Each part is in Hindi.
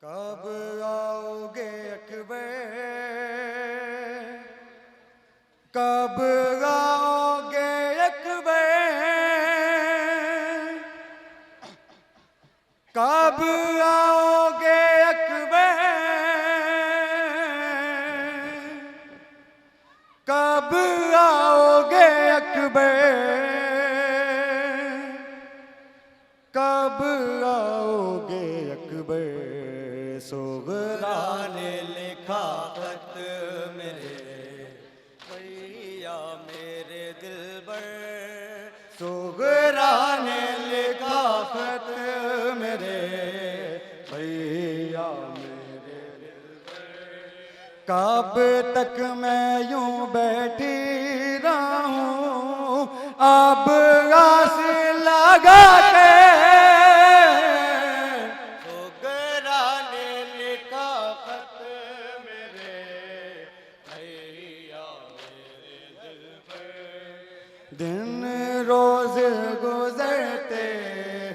कब आओगे अकबर, कब आओगे अकबर, कब आओगे अकबर, कब आओगे अकबर, कब आओगे अकबर। सोगरा ने लिखा खत मेरे भैया मेरे दिलबर, सोगरा ने लिखा खत मेरे भैया मेरे दिलबर। कब तक मैं यूं बैठी रहूं अब आस लगा के, दिन रोज गुजरते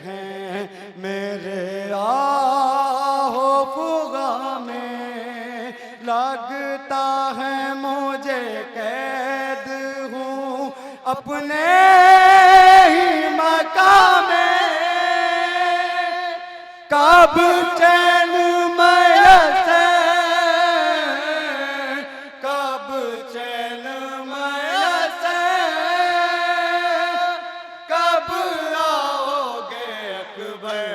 हैं मेरे आहो फुगा में, लगता है मुझे कैद हूँ अपने ही मकान में। कब चैन मयसे, कब चैन मयसे, कब आओगे अकबर।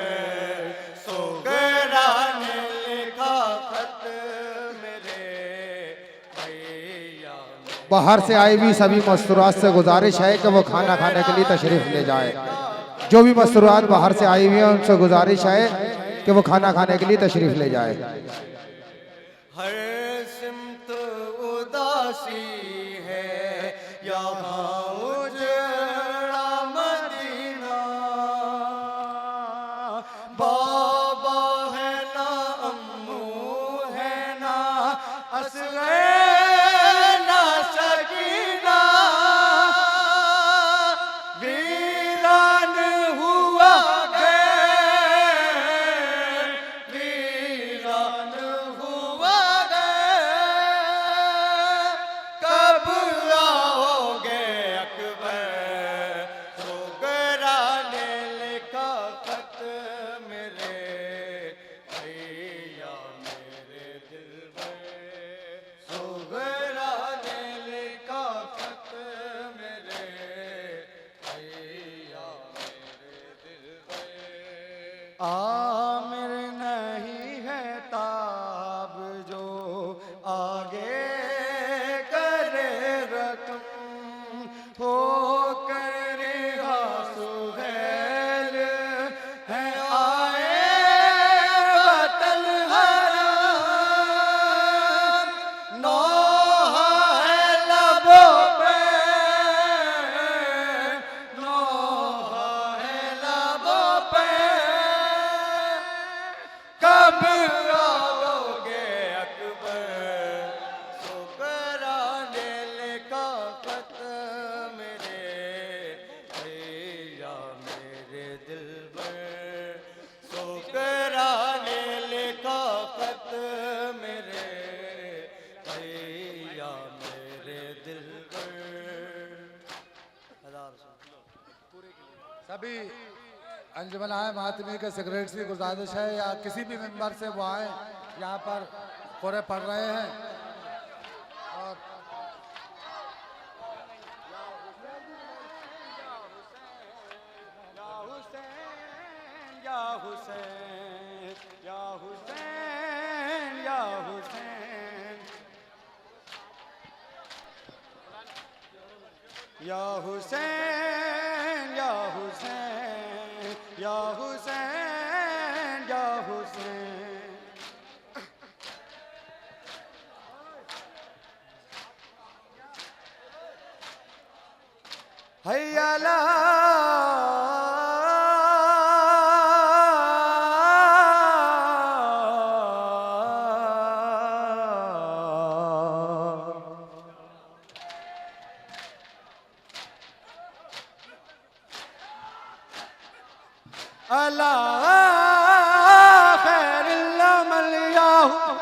सोगरा ने लिखा खत मेरे भैया। बाहर से आई हुई सभी मस्तूरात से गुजारिश है कि वो खाना खाने के लिए तशरीफ ले जाए। जो भी मस्तूरात बाहर से आई हुई हैं उनसे गुजारिश है कि वो खाना खाने के लिए तशरीफ ले जाए। हर सिमत उदासी है यहाँ उजड़ा मदीना, बाबा है ना अम्मू है ना असग़र ना सकीना, वीरान हुआ घर, वीरान हुआ घर। कब आओगे अकबर। सोगरा ने लिखा खत मेरे भैया मेरे दिलबर, सोगरा ने लिखा खत मेरे भैया मेरे दिलबर। आमिर नहीं है ताब जो आगे करे रकम, हो कर रिहा सुहैल है आए वतन हराम। नौहा है लबों पे, नौहा है लबों पे, कब आओगे अकबर। सोगरा ने लिखा खत मेरे भैया मेरे दिलबर, सोगरा ने लिखा खत मेरे भैया मेरे दिलबर। सभी अंजुमन आए मातमी के सेक्रेटरी की गुजारिश है या किसी भी मेंबर से वो आए यहाँ पर पूरे पढ़ रहे हैं। और या हुसैन या हुसैन या हुसैन या हुसैन या हुसैन या हुसैन या हुसैन या हुसैन। हैया ला अला खैरुल अमल हूं।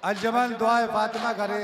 अंजमन दुआए फातिमा करे